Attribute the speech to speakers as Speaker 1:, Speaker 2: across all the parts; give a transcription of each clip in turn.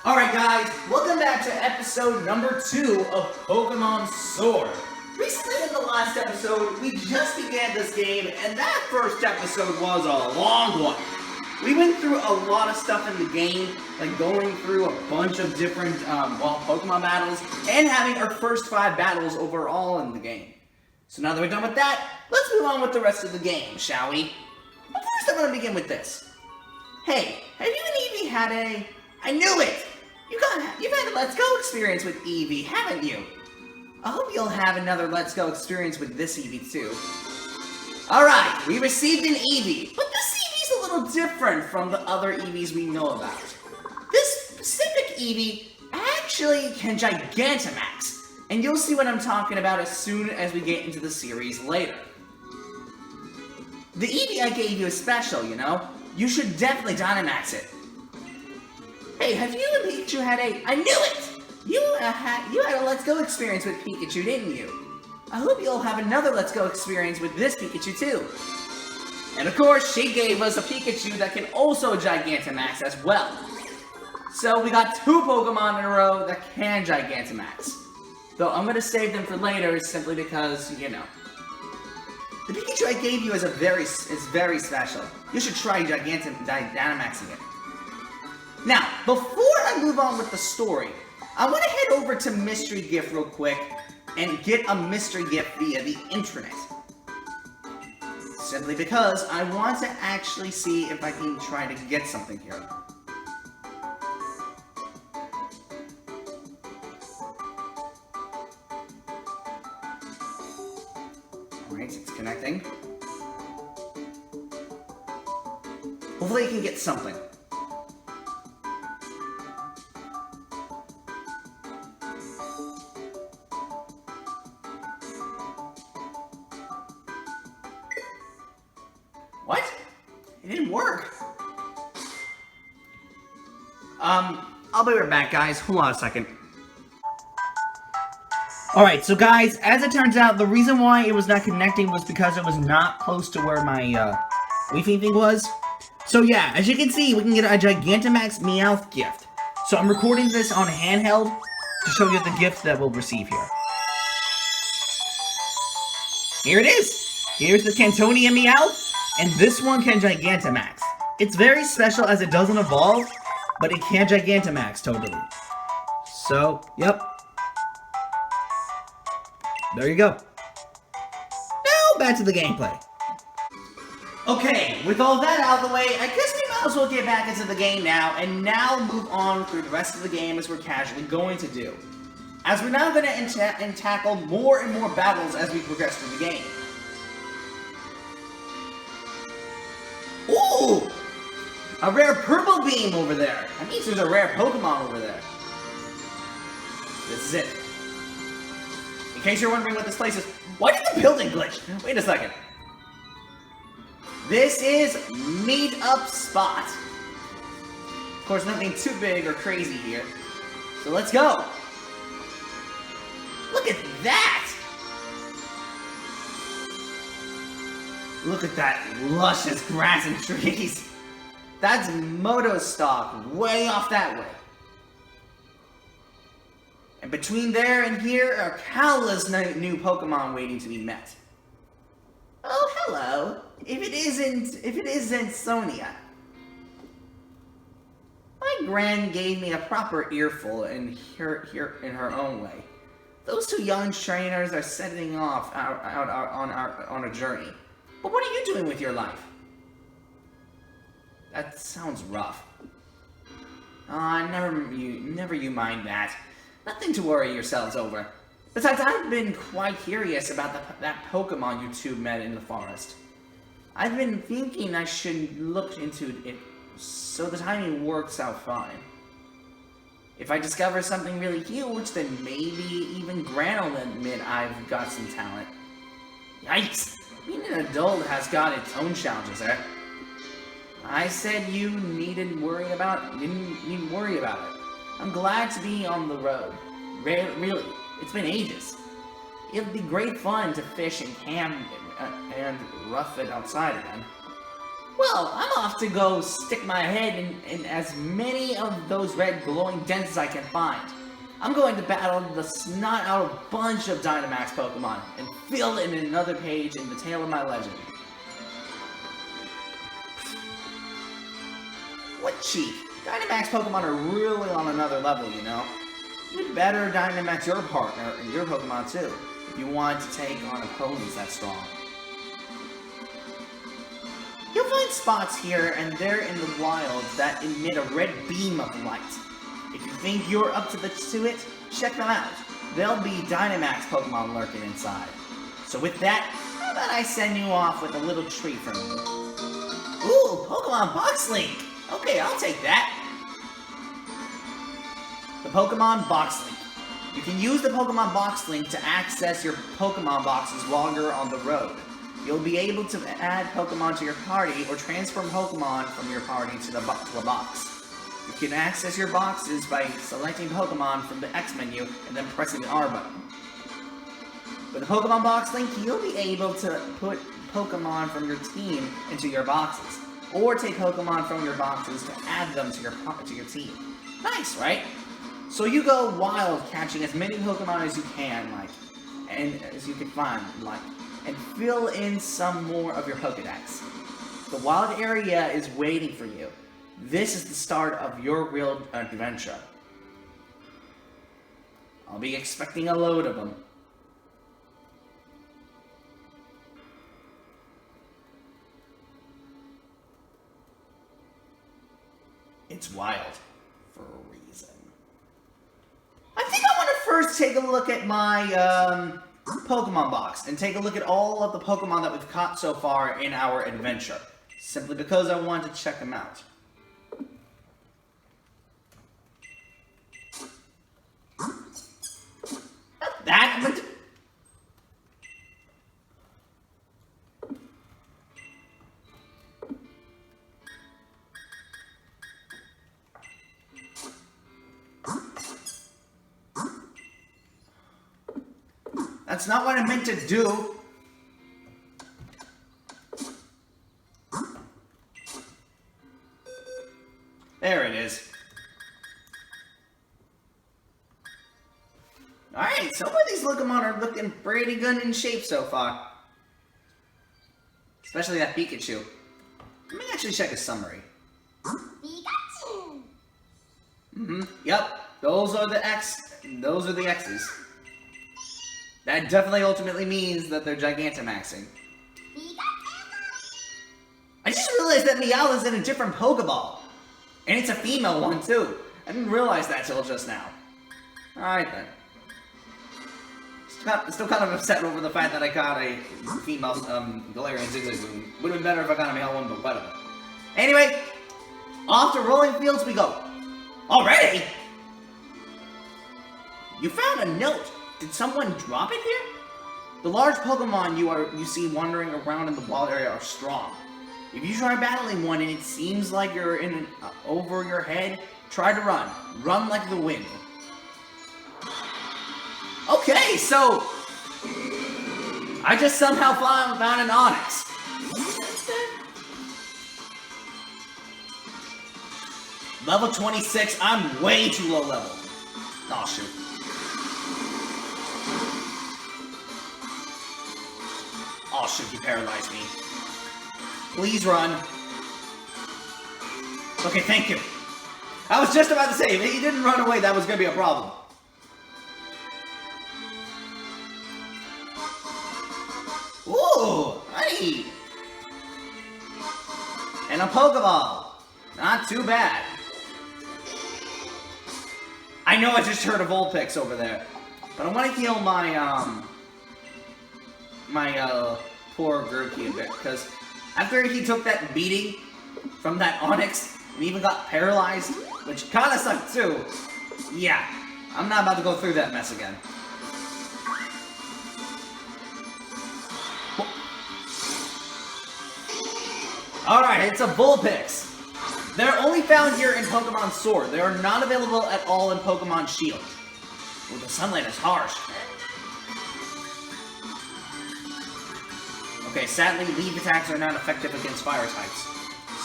Speaker 1: Alright guys, welcome back to episode number 2 of Pokemon Sword. Recently in the last episode, we just began this game, and that first episode was a long one. We went through a lot of stuff in the game, like going through a bunch of different, Pokemon battles, and having our first 5 battles overall in the game. So now that we're done with that, let's move on with the rest of the game, shall we? But first I'm going to begin with this. Hey, have you and Eevee had a... I knew it! You've had a Let's Go experience with Eevee, haven't you? I hope you'll have another Let's Go experience with this Eevee too. Alright, we received an Eevee, but this Eevee's a little different from the other Eevees we know about. This specific Eevee actually can Gigantamax, and you'll see what I'm talking about as soon as we get into the series later. The Eevee I gave you is special, you know? You should definitely Dynamax it. Hey, have you and Pikachu had a... I knew it! You had a Let's Go experience with Pikachu, didn't you? I hope you'll have another Let's Go experience with this Pikachu, too. And of course, she gave us a Pikachu that can also Gigantamax as well. So we got 2 Pokemon in a row that can Gigantamax. Though I'm gonna save them for later simply because, you know. The Pikachu I gave you is very special. You should try Dynamaxing it. Now, before I move on with the story, I want to head over to Mystery Gift real quick and get a mystery gift via the internet. Simply because I want to actually see if I can try to get something here. Alright, it's connecting. Hopefully I can get something. What? It didn't work. I'll be right back, guys. Hold on a second. Alright, so guys, as it turns out, the reason why it was not connecting was because it was not close to where my, Wi-Fi thing was. So yeah, as you can see, we can get a Gigantamax Meowth gift. So I'm recording this on handheld to show you the gift that we'll receive here. Here it is! Here's the Cantonia Meowth. And this one can Gigantamax. It's very special as it doesn't evolve, but it can Gigantamax totally. So, yep. There you go. Now, back to the gameplay. Okay, with all that out of the way, I guess we might as well get back into the game now, and now move on through the rest of the game as we're casually going to do. As we're now going to tackle more and more battles as we progress through the game. Ooh! A rare Purple Beam over there. That means there's a rare Pokemon over there. This is it. In case you're wondering what this place is, why did the building glitch? Wait a second. This is Meet-Up Spot. Of course, nothing too big or crazy here. So let's go. Look at that! Look at that luscious grass and trees. That's Motostock, way off that way. And between there and here are countless new Pokemon waiting to be met. Oh, hello. If it isn't Sonia. My gran gave me a proper earful in her own way. Those 2 young trainers are setting off out on a journey. But what are you doing with your life? That sounds rough. Never you mind that. Nothing to worry yourselves over. Besides, I've been quite curious about that Pokemon you 2 met in the forest. I've been thinking I should look into it so the timing works out fine. If I discover something really huge, then maybe even Gran will admit I've got some talent. Yikes! Being an adult has got its own challenges, eh? I said you needn't worry about it. I'm glad to be on the road. Really, it's been ages. It'll be great fun to fish and camp and rough it outside again. Well, I'm off to go stick my head in as many of those red glowing dents as I can find. I'm going to battle the snot out of bunch of Dynamax Pokemon and fill in another page in the tale of my legend. What cheek? Dynamax Pokemon are really on another level, you know? You'd better Dynamax your partner and your Pokemon too, if you want to take on opponents that strong. You'll find spots here and there in the wild that emit a red beam of light. If you think you're up to it, check them out. There'll be Dynamax Pokemon lurking inside. So with that, how about I send you off with a little treat from me? Ooh, Pokemon Box Link! Okay, I'll take that. The Pokemon Box Link. You can use the Pokemon Box Link to access your Pokemon boxes while you're on the road. You'll be able to add Pokemon to your party or transfer Pokemon from your party to a box. You can access your boxes by selecting Pokemon from the X menu and then pressing the R button. With the Pokemon Box Link, you'll be able to put Pokemon from your team into your boxes, or take Pokemon from your boxes to add them to your team. Nice, right? So you go wild, catching as many Pokemon as you can, and as you can find, and fill in some more of your Pokedex. The wild area is waiting for you. This is the start of your real adventure. I'll be expecting a load of them. It's wild for a reason. I think I want to first take a look at my Pokemon box and take a look at all of the Pokemon that we've caught so far in our adventure, simply because I want to check them out. That's not what I meant to do. There it is. Alright, some of these Pokemon are looking pretty good in shape so far. Especially that Pikachu. Let me actually check his summary. Pikachu! Yep. Those are the X's. That definitely ultimately means that they're Gigantamaxing. I just realized that Meow is in a different Pokeball. And it's a female one, too. I didn't realize that till just now. Alright then. Still kind of upset over the fact that I got a female Galarian Zigzagoon. Would have been better if I got a male one, but whatever. Anyway, off to Rolling Fields we go. Already? You found a note. Did someone drop it here? The large Pokemon you see wandering around in the wild area are strong. If you try battling one and it seems like you're in over your head, try to run. Run like the wind. Okay, so I just somehow found an Onix. Level 26, I'm way too low level. Oh shoot. Oh shoot, he paralyzed me. Please run. Okay, thank you. I was just about to say, if he didn't run away, that was going to be a problem. Ooh, hey! And a Pokeball. Not too bad. I know I just heard a Vulpix over there, but I want to heal my, poor Grookey a bit, because after he took that beating from that Onix, and even got paralyzed, which kinda sucked too, yeah, I'm not about to go through that mess again. Alright, it's a Vulpix. They're only found here in Pokemon Sword. They are not available at all in Pokemon Shield. Ooh, the sunlight is harsh. Okay, sadly, leaf attacks are not effective against fire types.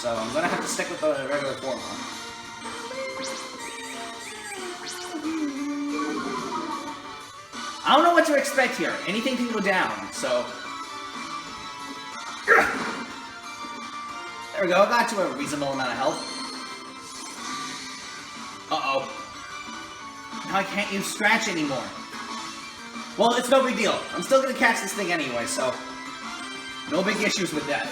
Speaker 1: so I'm gonna have to stick with the regular formula. I don't know what to expect here. Anything can go down, so... There we go, got to a reasonable amount of health. Uh-oh. Now I can't use Scratch anymore. Well, it's no big deal. I'm still gonna catch this thing anyway, so... No big issues with that.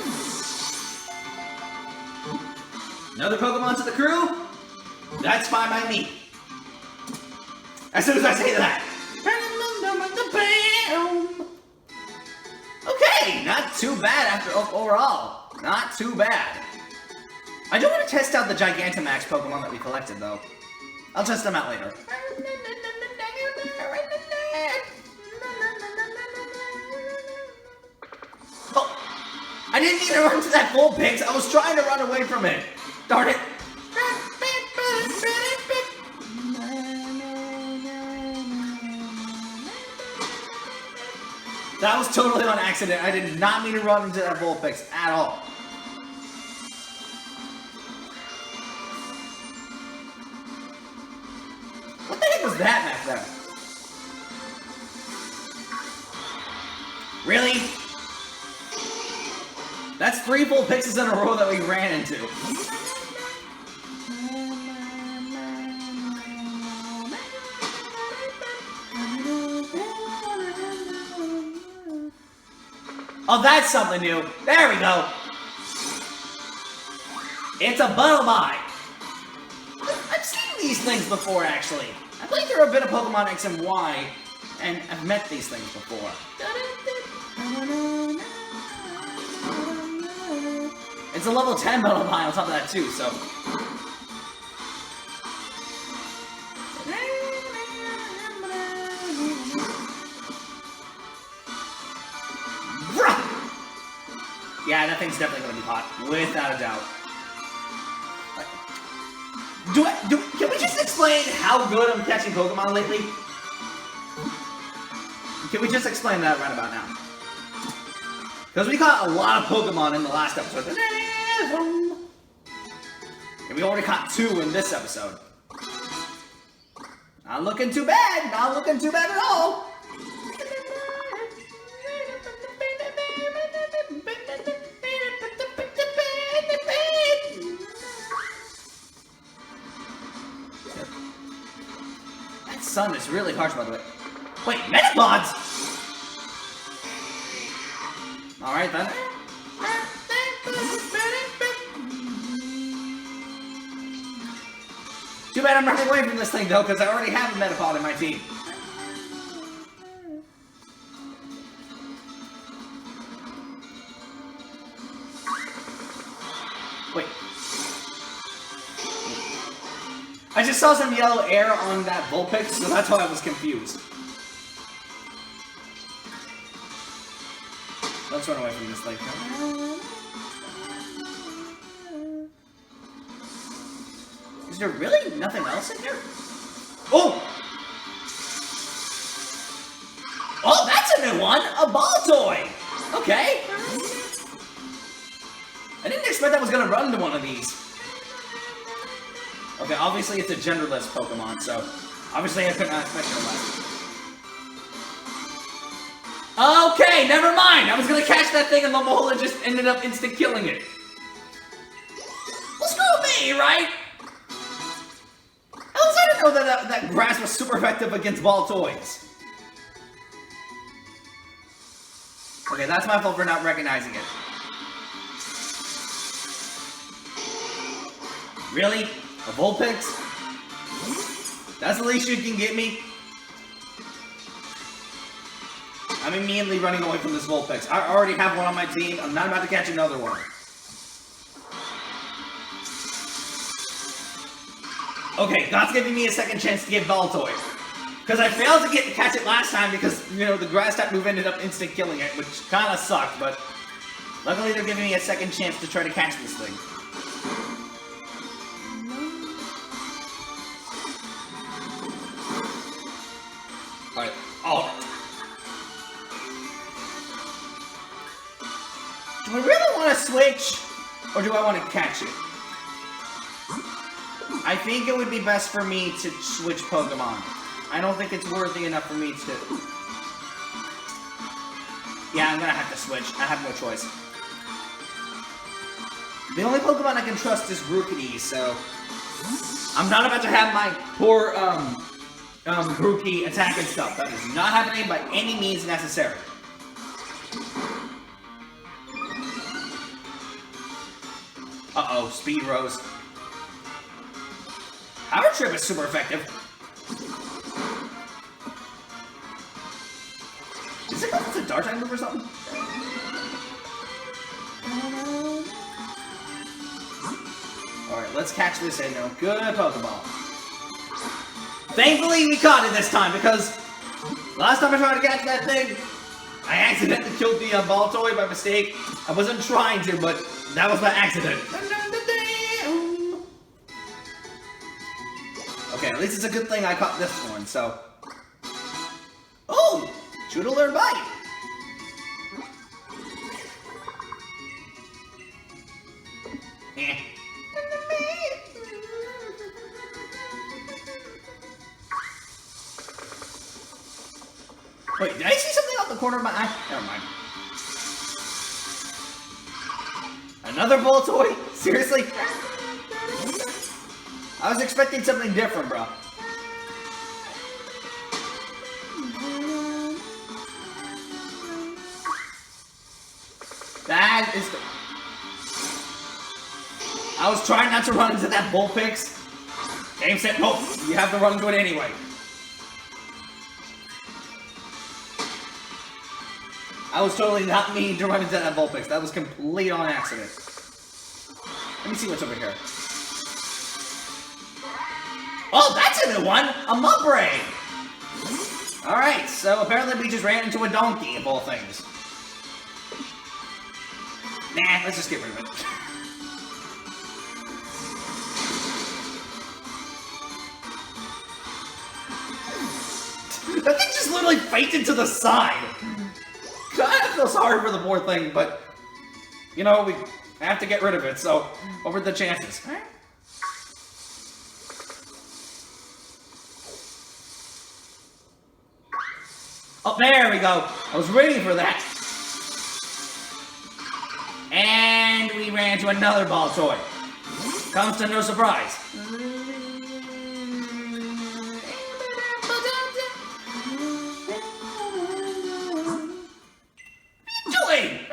Speaker 1: Another Pokemon to the crew? That's fine by me. As soon as I say that. Okay, not too bad after overall. Not too bad. I do want to test out the Gigantamax Pokemon that we collected, though. I'll test them out later. Oh! I didn't mean to run to that Vulpix. I was trying to run away from it. Darn it. That was totally on accident. I did not mean to run into that Vulpix at all. What the heck was that back there? Really? That's 3 Vulpixes in a row that we ran into. Oh, that's something new. There we go. It's a Buttlebite. I've seen these things before, actually. I played through a bit of Pokemon X and Y, and I've met these things before. It's a level 10 Buttlebite on top of that, too, so... Yeah, that thing's definitely gonna be hot, without a doubt. Can we just explain how good I'm catching Pokemon lately? Can we just explain that right about now? Because we caught a lot of Pokemon in the last episode. And we already caught 2 in this episode. Not looking too bad, not looking too bad at all. Sun is really harsh, by the way. Wait, Metapods! Alright then. Too bad I'm running away from this thing though, because I already have a Metapod in my team. Wait. I just saw some yellow air on that Vulpix, so that's why I was confused. Let's run away from this thing. Is there really nothing else in here? Oh! Oh, that's a new one! A Balto! Okay. I didn't expect I was gonna run into one of these. Okay, obviously it's a genderless Pokemon, so obviously I couldn't expect no less. Okay, never mind! I was gonna catch that thing and Lamola just ended up instant killing it. Well, screw me, right? At least I didn't know that grass was super effective against Baltoys. Okay, that's my fault for not recognizing it. Really? A Vulpix? That's the least you can get me? I'm immediately running away from this Vulpix. I already have one on my team. I'm not about to catch another one. Okay, God's giving me a second chance to get Balto. Because I failed to catch it last time because, you know, the grass type move ended up instant killing it, which kind of sucked, but luckily they're giving me a second chance to try to catch this thing. Alright. Oh. Do I really want to switch? Or do I want to catch it? I think it would be best for me to switch Pokemon. I don't think it's worthy enough for me to... Yeah, I'm gonna have to switch. I have no choice. The only Pokemon I can trust is Grookey, so... I'm not about to have my poor, Grookey attack and stuff. That is not happening by any means necessary. Uh-oh, Speed Rose. Power Trip is super effective. Is it because it's a Dark type move or something? Alright, let's catch this Inno. Good Pokeball. Thankfully, we caught it this time, because last time I tried to catch that thing, I accidentally killed the Balto by mistake. I wasn't trying to, but that was by accident. Okay, at least it's a good thing I caught this one, so... Oh! Doodle or Bite! Eh. Wait, did I see something off the corner of my eye? Never mind. Another Baltoy? Seriously? I was expecting something different, bro. That is the... I was trying not to run into that Bullpix. Game, set, go! You have to run into it anyway. I was totally not meaning to run into that Bullpix. That was complete on accident. Let me see what's over here. Oh, that's a new one! A Mudbray! Alright, so apparently we just ran into a donkey of all things. Nah, let's just get rid of it. That thing just literally fainted to the side! I feel sorry for the poor thing, but... You know, we have to get rid of it, so... What were the chances? Oh, there we go. I was waiting for that. And we ran into another Baltoy. Comes to no surprise. What are you doing?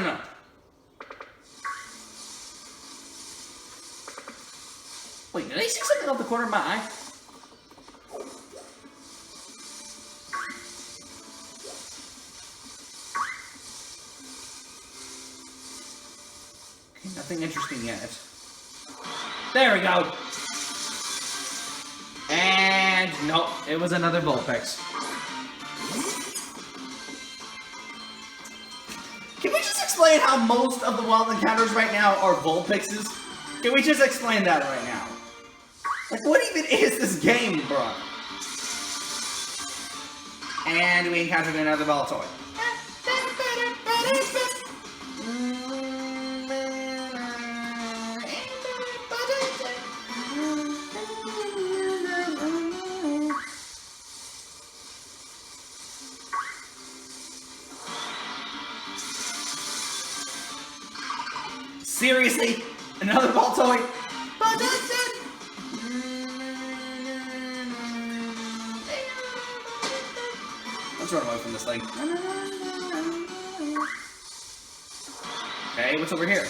Speaker 1: No. Wait, did I see something off the corner of my eye? Nothing interesting yet. There we go. And nope, it was another Bullpix. Can we just explain how most of the wild encounters right now are Bullpixes? Can we just explain that right now? Like, what even is this game, bro? And we encountered another Baltoy. Seriously? Another Baltoy? Let's run away from this thing. Okay, what's over here?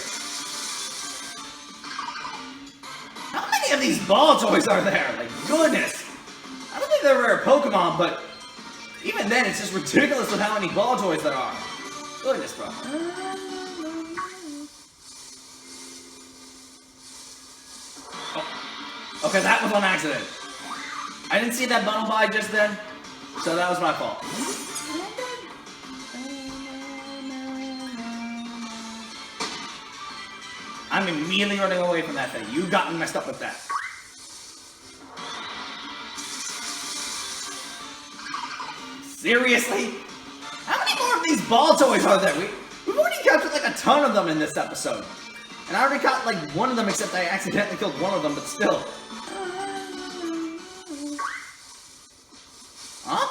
Speaker 1: How many of these Baltoys are there? Like, goodness! I don't think they're rare Pokemon, but even then, it's just ridiculous with how many Baltoys there are. Goodness, bro. Okay, that was on accident. I didn't see that Buttlebite just then, so that was my fault. I'm immediately running away from that thing. You got me messed up with that. Seriously? How many more of these Baltoys are there? We've already captured like a ton of them in this episode. And I already caught like one of them, except I accidentally killed one of them, but still. Huh?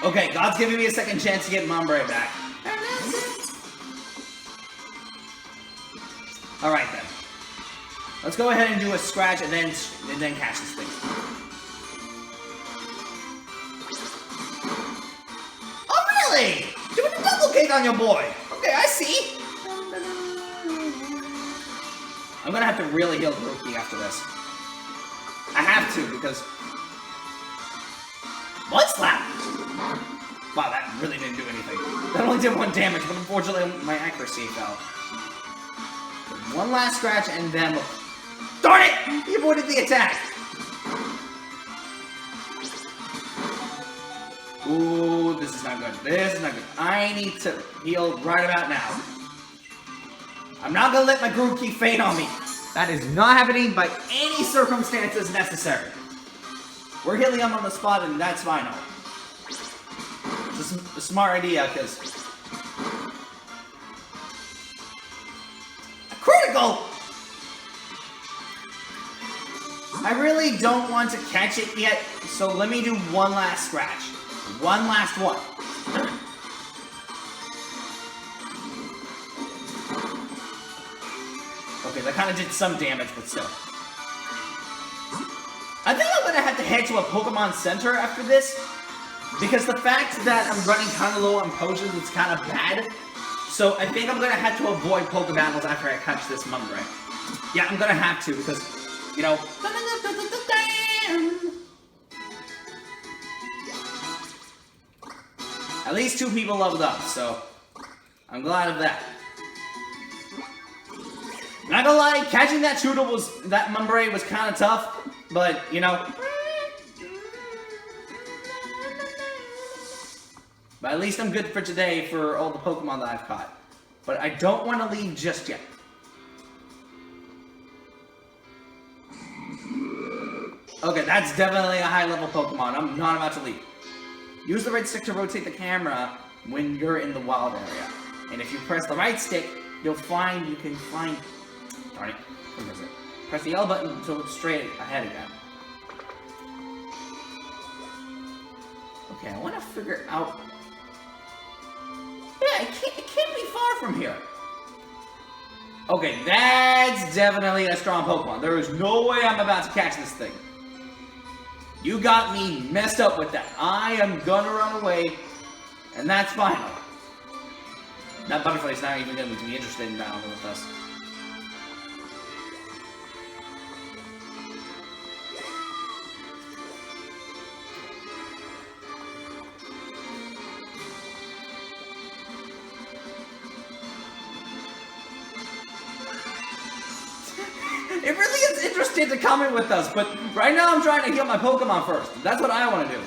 Speaker 1: Okay, God's giving me a second chance to get Mambre back. Alright then. Let's go ahead and do a scratch and then catch this thing. Oh really? Doing a double kick on your boy. Okay, I see. I'm gonna have to really heal Grookey after this. I have to because Mud Slap! Wow, that really didn't do anything. That only did 1 damage, but unfortunately my accuracy fell. One last scratch and then... Darn it! He avoided the attack! Ooh, this is not good. This is not good. I need to heal right about now. I'm not gonna let my Grookey faint on me. That is not happening by any circumstances necessary. We're healing him on the spot and that's final. It's a smart idea, because... Critical! I really don't want to catch it yet, so let me do one last scratch. One last one. Okay, that kind of did some damage, but still. I think I'm gonna have to head to a Pokemon Center after this, because the fact that I'm running kind of low on potions is kind of bad. So I think I'm gonna have to avoid Poke Battles after I catch this Mumbre. Yeah, I'm gonna have to, because, you know... At least 2 people leveled up, so I'm glad of that. Not gonna lie, catching that Mumbre was kind of tough, but, you know... But at least I'm good for today for all the Pokemon that I've caught. But I don't want to leave just yet. Okay, that's definitely a high-level Pokemon. I'm not about to leave. Use the right stick to rotate the camera when you're in the wild area. And if you press the right stick, you can find... Darn it. What is it? Press the L button to look straight ahead again. Okay, I want to figure out... Yeah, it can't be far from here. Okay, that's definitely a strong Pokemon. There is no way I'm about to catch this thing. You got me messed up with that. I am gonna run away, and that's final. That Butterfly's not even going to be interested in battling with us. It really is interested to comment with us, but right now I'm trying to heal my Pokemon first. That's what I want to do.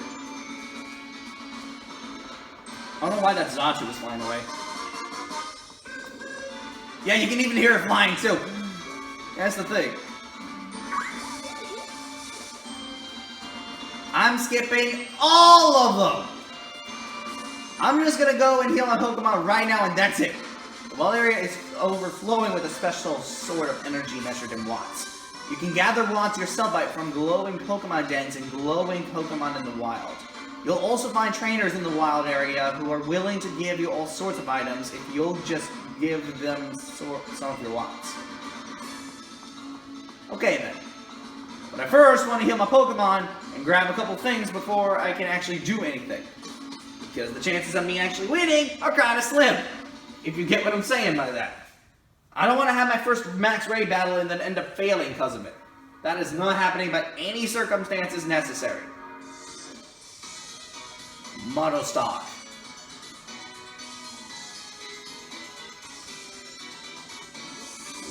Speaker 1: I don't know why that Zatu was flying away. Yeah, you can even hear it flying too. That's the thing. I'm skipping all of them. I'm just gonna go and heal my Pokemon right now, and that's it. The wild area is overflowing with a special sort of energy measured in watts. You can gather watts yourself from glowing Pokemon dens and glowing Pokemon in the wild. You'll also find trainers in the wild area who are willing to give you all sorts of items if you'll just give them some of your watts. Okay then. But I first want to heal my Pokemon and grab a couple things before I can actually do anything. Because the chances of me actually winning are kind of slim. If you get what I'm saying by that. I don't want to have my first max raid battle and then end up failing because of it. That is not happening by any circumstances necessary. Moto stock.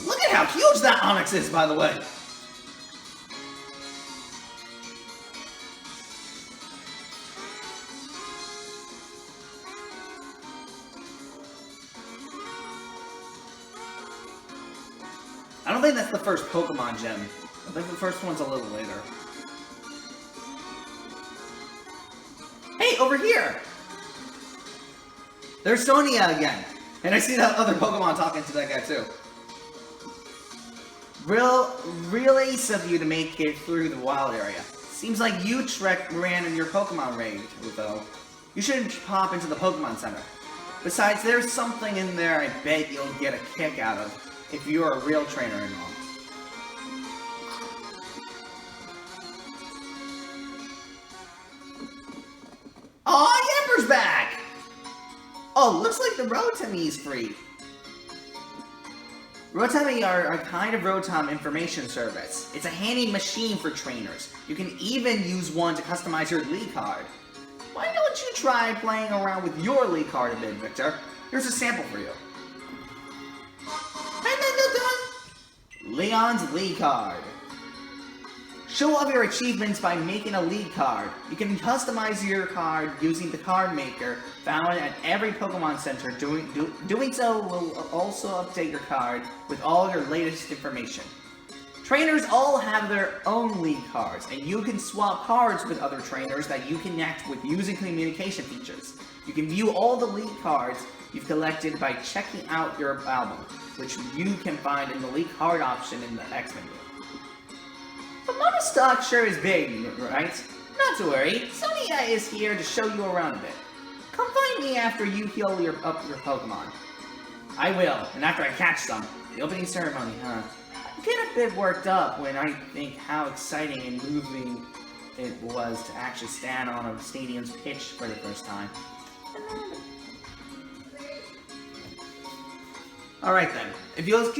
Speaker 1: Look at how huge that Onix is, by the way. I don't think that's the first Pokemon gem. I think the first one's a little later. Hey, over here! There's Sonia again. And I see that other Pokemon talking to that guy too. Real ace of you to make it through the wild area. Seems like you ran in your Pokemon raid, though. You should pop into the Pokemon Center. Besides, there's something in there I bet you'll get a kick out of if you're a real trainer and all. Aw, Yamper's back! Oh, looks like the Rotomi's free. Rotomi are a kind of Rotom information service. It's a handy machine for trainers. You can even use one to customize your League card. Why don't you try playing around with your League card a bit, Victor? Here's a sample for you. Leon's League card. Show off your achievements by making a League card. You can customize your card using the card maker found at every Pokemon Center. Doing so will also update your card with all your latest information. Trainers all have their own League cards, and you can swap cards with other trainers that you connect with using communication features. You can view all the League cards you've collected by checking out your album, which you can find in the League card option in the X menu. The mono stock sure is big, right? Not to worry, Sonia is here to show you around a bit. Come find me after you heal up your Pokemon. I will, and after I catch some. The opening ceremony, huh? I get a bit worked up when I think how exciting and moving it was to actually stand on a stadium's pitch for the first time. Alright then, if you'll...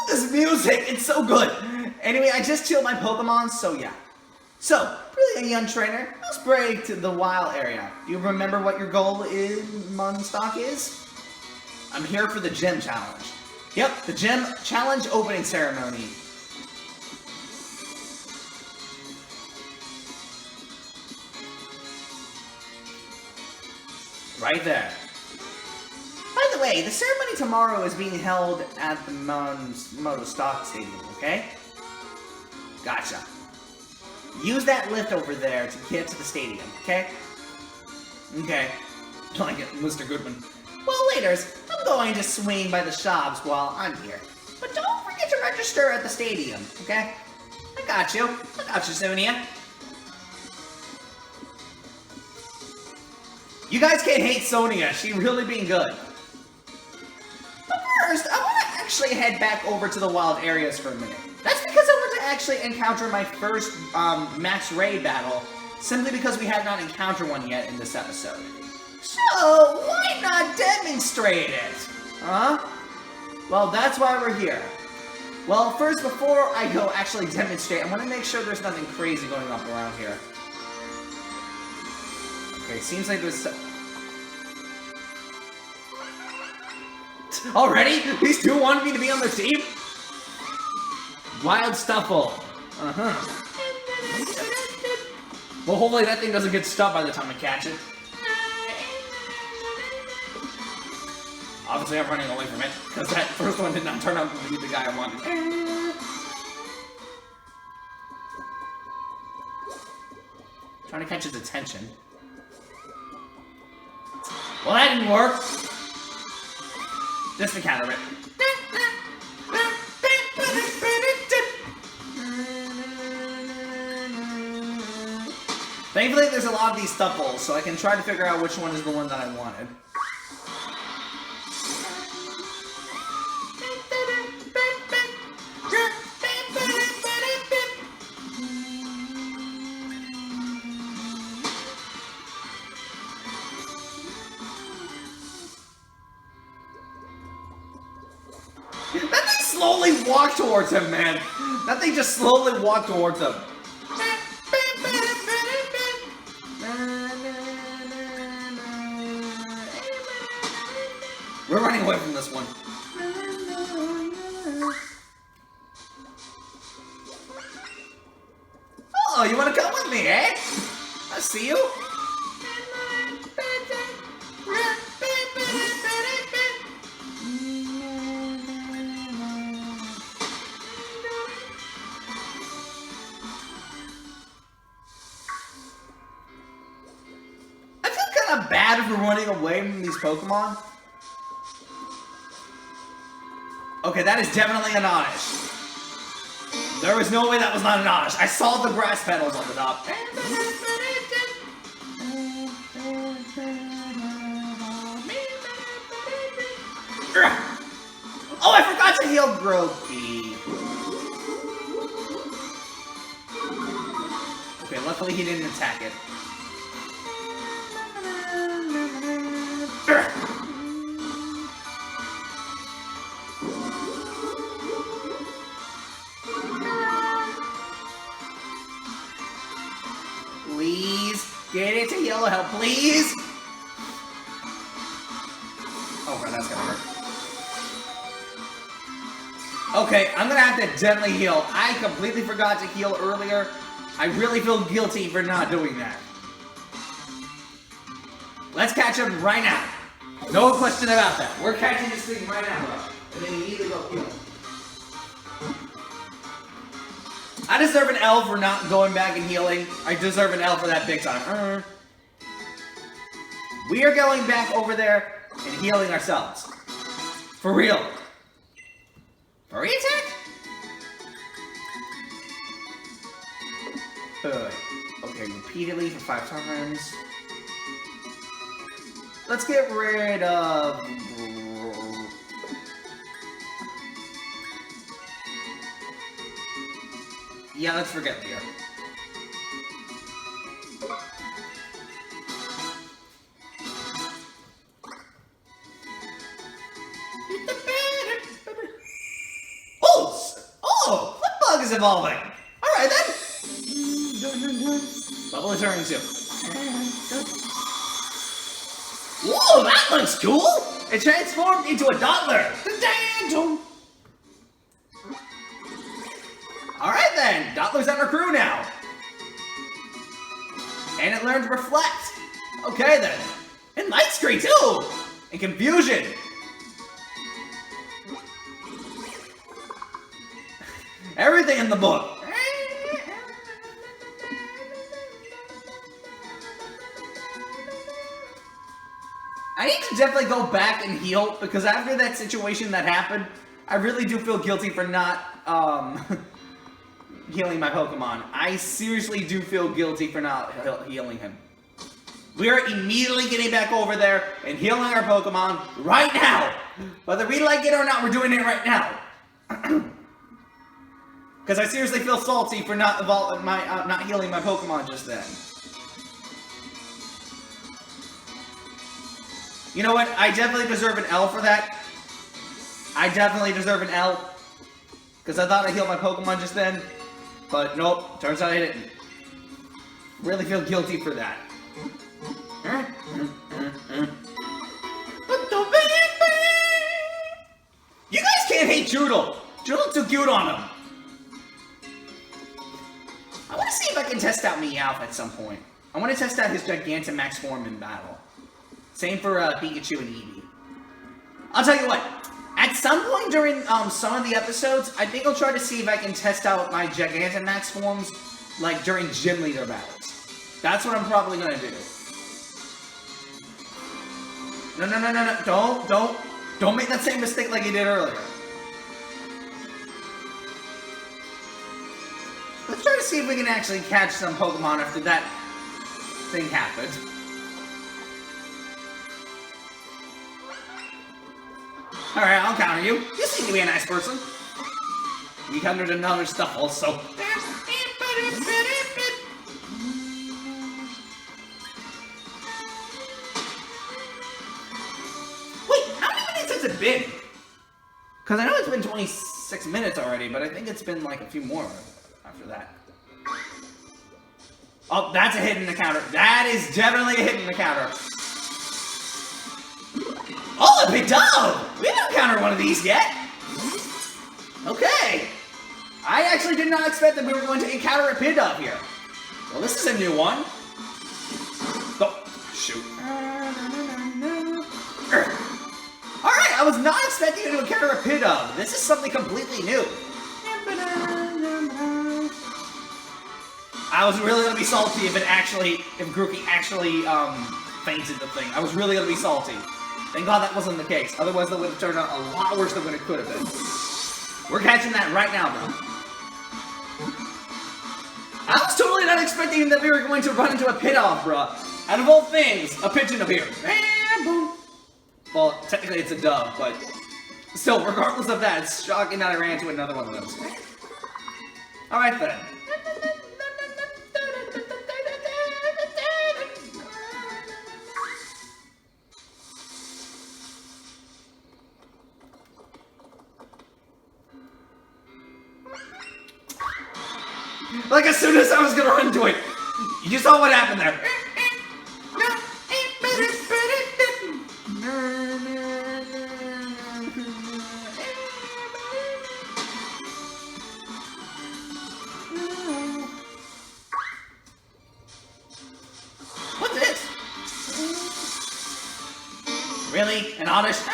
Speaker 1: This music, it's so good. Anyway, I just healed my Pokemon, so yeah. So, brilliant young trainer, let's break to the wild area. Do you remember what your goal in Monstock is? I'm here for the gym challenge. Yep, the gym challenge opening ceremony. Right there. By the way, the ceremony tomorrow is being held at the Moto Stock Stadium, okay? Gotcha. Use that lift over there to get to the stadium, okay? Okay. Like it, Mr. Goodman. Well, laters, I'm going to swing by the shops while I'm here. But don't forget to register at the stadium, okay? I got you, Sonia. You guys can't hate Sonia, she's really being good. But first, I want to actually head back over to the wild areas for a minute. That's because I want to actually encounter my first max raid battle, simply because we have not encountered one yet in this episode. So, why not demonstrate it? Huh? Well, that's why we're here. Well, first, before I go actually demonstrate, I want to make sure there's nothing crazy going up around here. Okay, seems like there's... Already? These two wanted me to be on their team? Wild Stuffle. Uh-huh. Well, hopefully that thing doesn't get stuck by the time I catch it. Obviously, I'm running away from it, because that first one did not turn out to be the guy I wanted. Trying to catch his attention. Well, that didn't work. Just to counter it. Thankfully, there's a lot of these Stuffles, so I can try to figure out which one is the one that I wanted. That thing slowly walked towards him, man. That thing just slowly walked towards him. We're running away from this one. Oh, you want to come with me, eh? I see you. bad for running away from these Pokemon? Okay, that is definitely an Onix. There was no way that was not an Onix. I saw the grass petals on the top. Oh, I forgot to heal Grokey. Okay, luckily he didn't attack it. Please, get it to yellow help, please! Oh, God, that's gonna hurt. Okay, I'm gonna have to gently heal. I completely forgot to heal earlier. I really feel guilty for not doing that. Let's catch him right now. No question about that. We're catching this thing right now, bro. And then you need to go heal. I deserve an L for not going back and healing. I deserve an L for that big time. We are going back over there and healing ourselves. For real. For attack? Okay, repeatedly for 5 times. Let's get rid of... Yeah, let's forget Leo. Oh! Flipbug is evolving! Alright then! Bubble is turning too. Whoa, that looks cool! It transformed into a Doodler! Alright then, Doodler's on our crew now. And it learned Reflect. Okay then. And Light Screen too! And Confusion. Everything in the book. I need to definitely go back and heal, because after that situation that happened, I really do feel guilty for not, healing my Pokemon. I seriously do feel guilty for not healing him. We are immediately getting back over there and healing our Pokemon right now! Whether we like it or not, we're doing it right now. Because I seriously feel salty for not healing my Pokemon just then. You know what? I definitely deserve an L for that. I definitely deserve an L. Because I thought I healed my Pokemon just then. But nope, turns out I didn't. Really feel guilty for that. You guys can't hate Doodle! Doodle's too cute on him. I want to see if I can test out Meowth at some point. I want to test out his Gigantamax form in battle. Same for Pikachu and Eevee. I'll tell you what. At some point during some of the episodes, I think I'll try to see if I can test out my Gigantamax forms, like during gym leader battles. That's what I'm probably gonna do. No! Don't make that same mistake like you did earlier. Let's try to see if we can actually catch some Pokemon after that thing happened. Alright, I'll counter you. You seem to be a nice person. We countered another stuff also. Wait, how many minutes has it been? Because I know it's been 26 minutes already, but I think it's been like a few more after that. Oh, that's a hit in the counter. That is definitely a hit in the counter. Oh, a Balto! We haven't encountered one of these yet. Okay. I actually did not expect that we were going to encounter a Pidove here. Well, this is a new one. Oh, shoot. Alright, I was not expecting to encounter a Pidove. This is something completely new. I was really going to be salty if Grookey actually fainted the thing. I was really gonna be salty. Thank God that wasn't the case. Otherwise, that would have turned out a lot worse than what it could have been. We're catching that right now, bro. I was totally not expecting that we were going to run into a pit-off, bro. Out of all things, a pigeon appeared. And boom. Well, technically it's a dove, but still, regardless of that, it's shocking that I ran into another one of those. Alright then. Like, as soon as I was gonna run into it, you saw what happened there. What's this? Really? An Onix?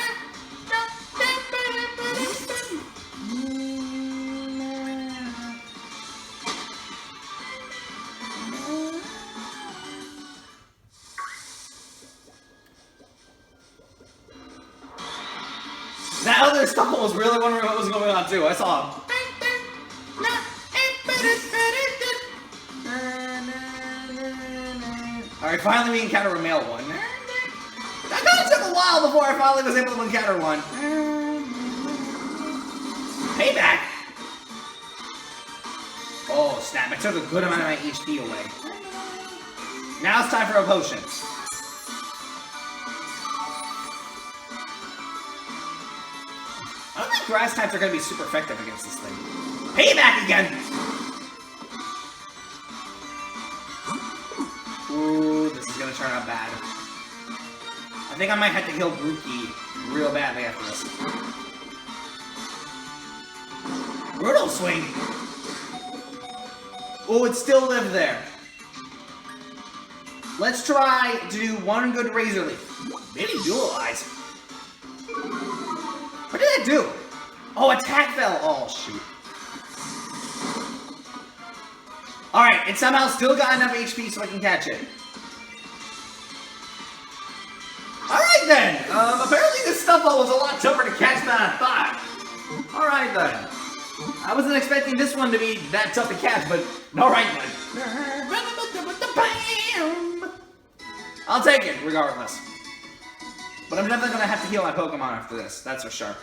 Speaker 1: That other stumble was really wondering what was going on too. I saw him. Alright, finally we encounter a male one. That kind of took a while before I finally was able to encounter one. Payback! Oh snap, I took a good amount of my HP away. Now it's time for a potion. I don't think grass types are going to be super effective against this thing. Payback again! Ooh, this is going to turn out bad. I think I might have to kill Grookey real badly after this. Brutal swing! Oh, it still lived there. Let's try to do one good Razor Leaf. Maybe Dual Eyes. What did it do? Oh, attack fell. Oh, shoot. Alright, it somehow still got enough HP so I can catch it. Alright then. Apparently this Stuffle was a lot tougher to catch than I thought. Alright then. I wasn't expecting this one to be that tough to catch, but alright then. I'll take it, regardless. But I'm definitely gonna have to heal my Pokemon after this, that's for sure.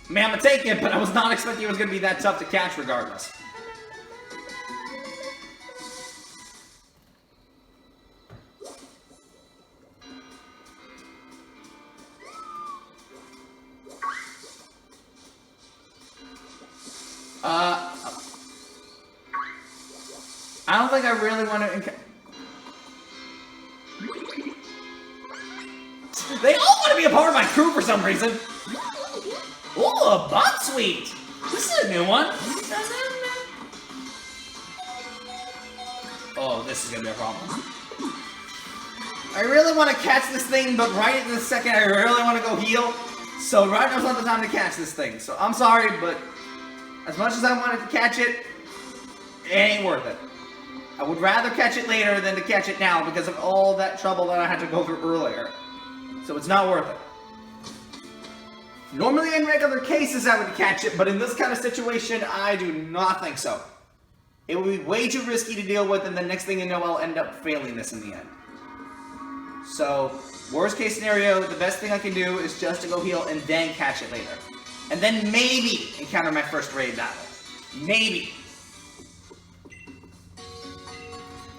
Speaker 1: Man, I'm gonna take it, but I was not expecting it was gonna be that tough to catch regardless. I don't think I really want to They all want to be a part of my crew for some reason. Ooh, a Buttsuite! This is a new one. Oh, this is gonna be a problem. I really want to catch this thing, but right at this second, I really want to go heal. So right now's not the time to catch this thing. So I'm sorry, but as much as I wanted to catch it, it ain't worth it. I would rather catch it later than to catch it now because of all that trouble that I had to go through earlier. So it's not worth it. Normally in regular cases I would catch it, but in this kind of situation, I do not think so. It would be way too risky to deal with, and the next thing you know, I'll end up failing this in the end. So, worst case scenario, the best thing I can do is just to go heal and then catch it later. And then maybe encounter my first raid battle. Maybe.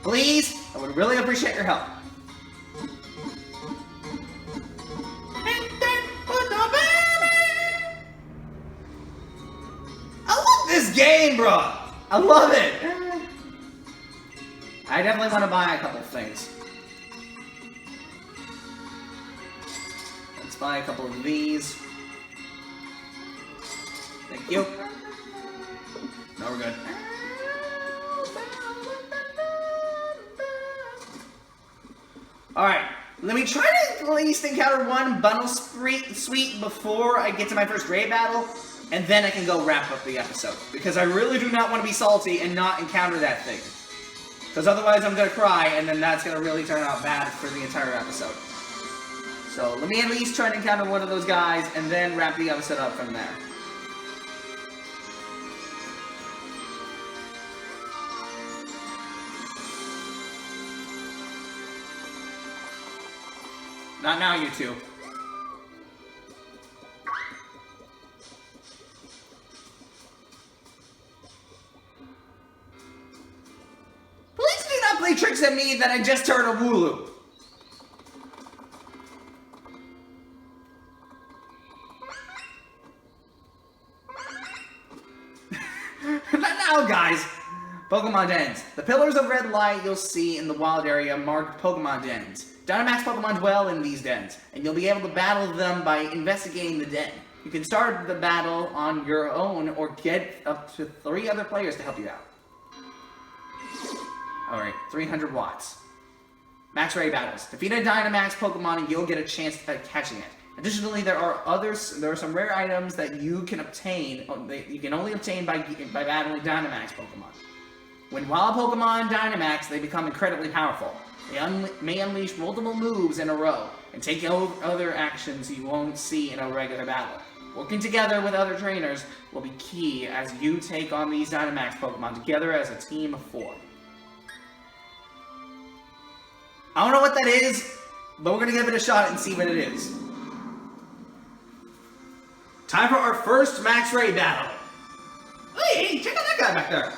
Speaker 1: Please, I would really appreciate your help. I love this game, bro. I love it. I definitely want to buy a couple things. Let's buy a couple of these. Thank you. No, we're good. Alright, let me try to at least encounter one bundle suite before I get to my first raid battle, and then I can go wrap up the episode. Because I really do not want to be salty and not encounter that thing. Because otherwise I'm gonna cry, and then that's gonna really turn out bad for the entire episode. So let me at least try to encounter one of those guys, and then wrap the episode up from there. Not now, you two. Please do not play tricks at me that I just heard a Wooloo. Not now, guys. Pokemon dens. The pillars of red light you'll see in the wild area mark Pokemon dens. Dynamax Pokemon dwell in these dens, and you'll be able to battle them by investigating the den. You can start the battle on your own or get up to 3 other players to help you out. Alright, 300 watts. Max Ray battles. Defeat a Dynamax Pokemon and you'll get a chance at catching it. Additionally, there are some rare items that you can obtain, you can only obtain by battling Dynamax Pokemon. When wild Pokemon Dynamax, they become incredibly powerful. They may unleash multiple moves in a row, and take other actions you won't see in a regular battle. Working together with other trainers will be key as you take on these Dynamax Pokemon together as a team of 4. I don't know what that is, but we're gonna give it a shot and see what it is. Time for our first Max Ray battle. Hey, check out that guy back there.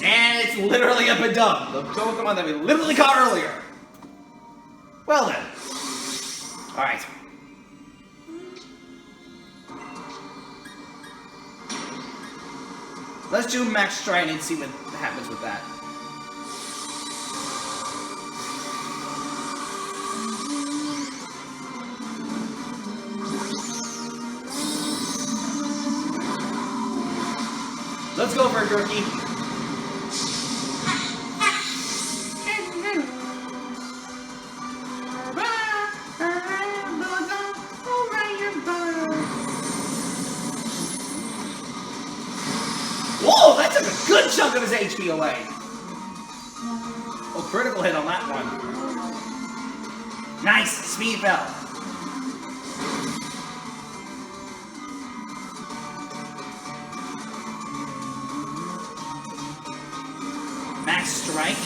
Speaker 1: And it's literally a Bidoof, the Pokemon that we literally caught earlier. Well then. Alright. Let's do Max Stride and see what happens with that. Let's go for it, Dorky. Whoa, that took a good chunk of his HP away. Oh, critical hit on that one. Nice, speed bell. Max strike.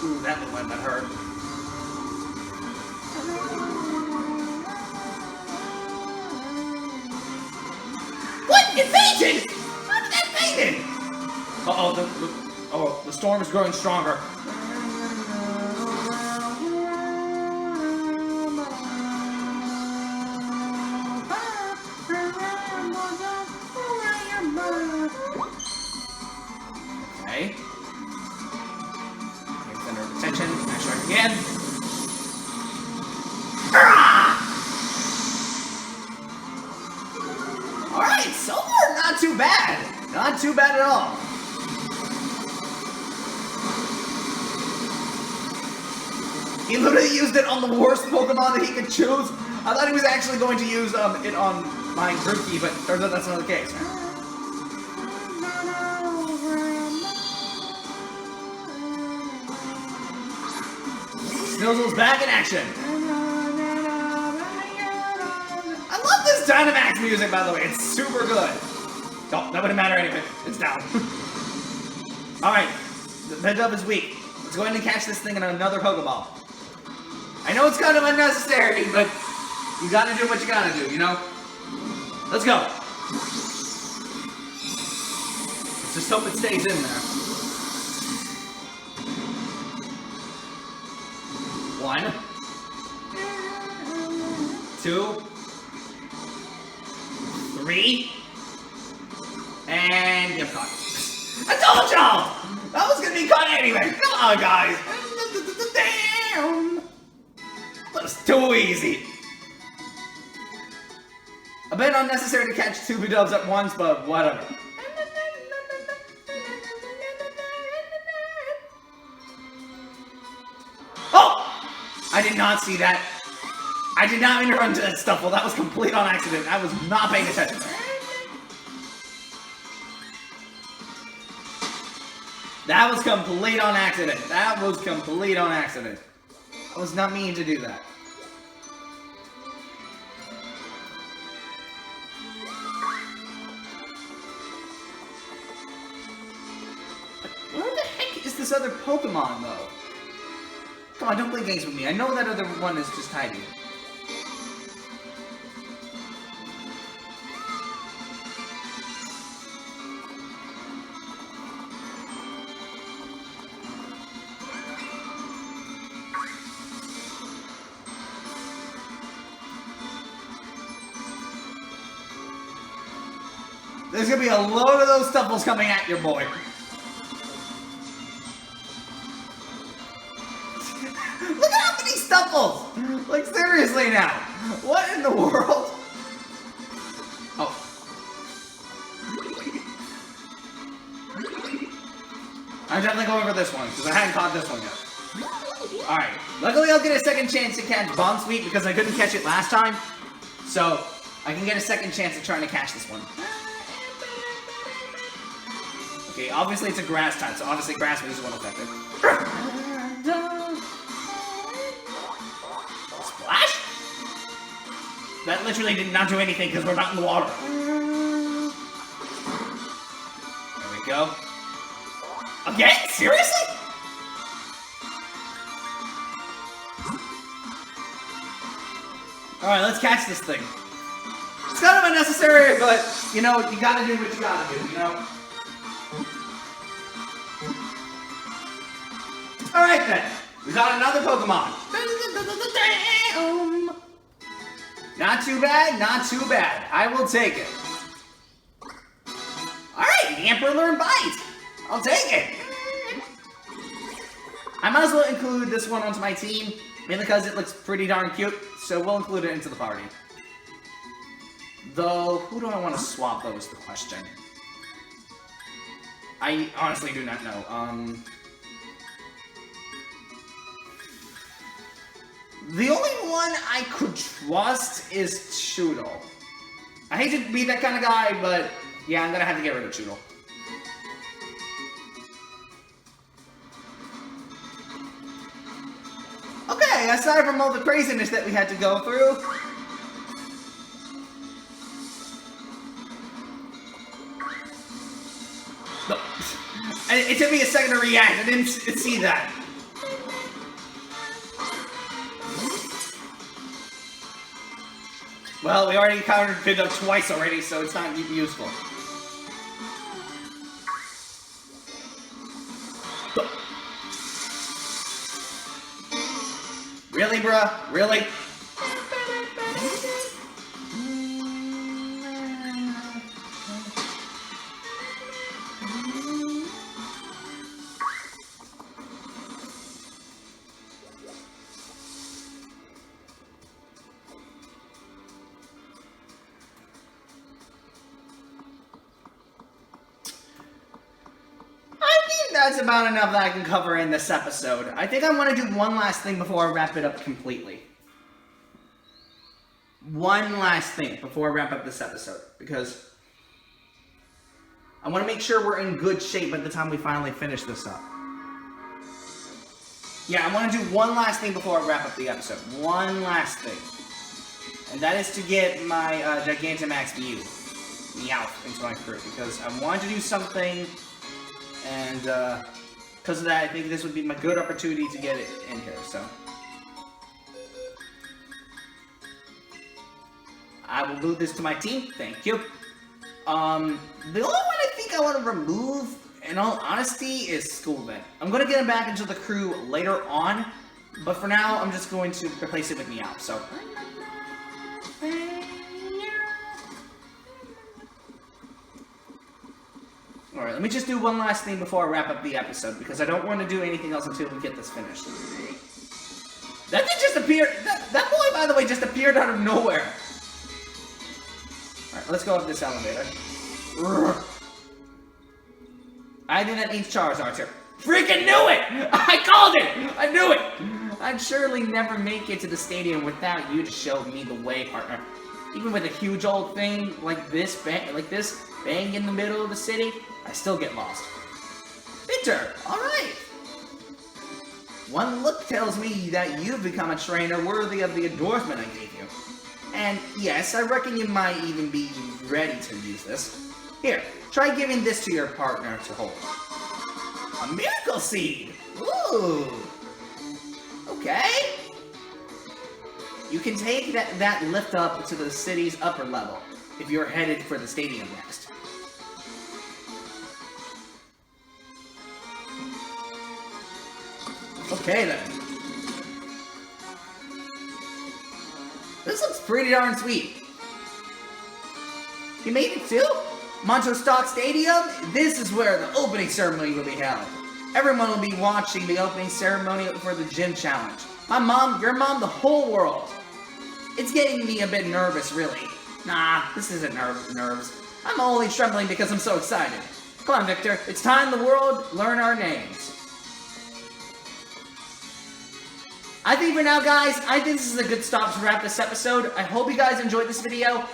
Speaker 1: Ooh, that looked like that hurt. What? It fainted! How did that faint? Uh-oh, the storm is growing stronger. Okay. Center of attention. Max strike again. Alright, so far not too bad. Not too bad at all. He literally used it on the worst Pokemon that he could choose. I thought he was actually going to use it on my Grookey, but turns out that's not the case. Snizzle's back in action. I love this Dynamax music, by the way. It's super good. Oh, that wouldn't matter anyway. It's down. Alright, the Bidoof is weak. Let's go ahead and catch this thing in another Pokeball. I know it's kind of unnecessary, but you gotta do what you gotta do, you know? Let's go. Let's just hope it stays in there. 1, 2, 3, and you're caught. I told y'all! That was gonna be caught anyway! Come on, guys! Damn! That was too easy. A bit unnecessary to catch 2 Bidoofs at once, but whatever. Oh! I did not see that. I did not mean to run to that stuff. Well, that was complete on accident. I was not paying attention. That was complete on accident. That was complete on accident. I was not meaning to do that. Where the heck is this other Pokemon, though? Come on, don't play games with me. I know that other one is just hiding. There's gonna be a load of those Stuffles coming at your boy. Look at how many Stuffles! Like, seriously now. What in the world? Oh. I'm definitely going for this one, because I hadn't caught this one yet. Alright. Luckily, I'll get a second chance to catch Bomb Sweep, because I couldn't catch it last time. So, I can get a second chance at trying to catch this one. Okay, obviously it's a grass type, so obviously grass moves won't affect it. Splash? That literally did not do anything because we're not in the water. There we go. Again? Seriously? Alright, let's catch this thing. It's kind of unnecessary, but, you know, you gotta do what you gotta do, you know? Alright then, we got another Pokemon. Not too bad, not too bad. I will take it. Alright, the Emperor learned Bite. I'll take it. I might as well include this one onto my team, mainly because it looks pretty darn cute, so we'll include it into the party. Though, who do I want to swap though is the question. I honestly do not know. The only one I could trust is Doodle. I hate to be that kind of guy, but yeah, I'm gonna have to get rid of Doodle. Okay, aside from all the craziness that we had to go through, it took me a second to react. I didn't see that. Well, we already countered Pidgeot twice already, so it's not useful. Really, bruh? Really? That's about enough that I can cover in this episode. I think I want to do one last thing before I wrap it up completely. One last thing before I wrap up this episode, because I want to make sure we're in good shape by the time we finally finish this up. Yeah, I want to do one last thing before I wrap up the episode. One last thing. And that is to get my Dynamax Meowth into my crew, because I want to do something. And because of that, I think this would be my good opportunity to get it in here, so. I will move this to my team, thank you. The only one I think I want to remove, in all honesty, is School Vent. I'm going to get him back into the crew later on, but for now, I'm just going to replace it with Meowth, so. Alright, let me just do one last thing before I wrap up the episode, because I don't want to do anything else until we get this finished. That thing just appeared... That boy, by the way, just appeared out of nowhere. Alright, let's go up this elevator. I think that means Charizard's here. Freaking knew it! I called it! I knew it! I'd surely never make it to the stadium without you to show me the way, partner. Even with a huge old thing like this bang in the middle of the city, I still get lost. Victor, alright. One look tells me that you've become a trainer worthy of the endorsement I gave you. And yes, I reckon you might even be ready to use this. Here, try giving this to your partner to hold. A miracle seed! Ooh! Okay. You can take that lift up to the city's upper level, if you're headed for the stadium next. Okay then. This looks pretty darn sweet. You made it too? Monster Stock Stadium? This is where the opening ceremony will be held. Everyone will be watching the opening ceremony for the gym challenge. My mom, your mom, the whole world. It's getting me a bit nervous, really. Nah, this isn't nerves. I'm only trembling because I'm so excited. Come on, Victor. It's time the world learn our names. I think for now, guys, I think this is a good stop to wrap this episode. I hope you guys enjoyed this video.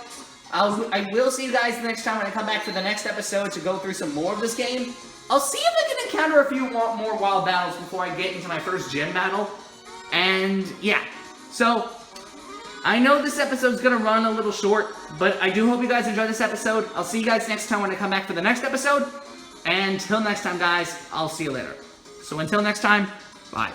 Speaker 1: I will see you guys next time when I come back for the next episode to go through some more of this game. I'll see if I can encounter a few more wild battles before I get into my first gym battle. And, yeah. So, I know this episode's gonna run a little short, but I do hope you guys enjoyed this episode. I'll see you guys next time when I come back for the next episode. And until next time, guys, I'll see you later. So until next time, bye.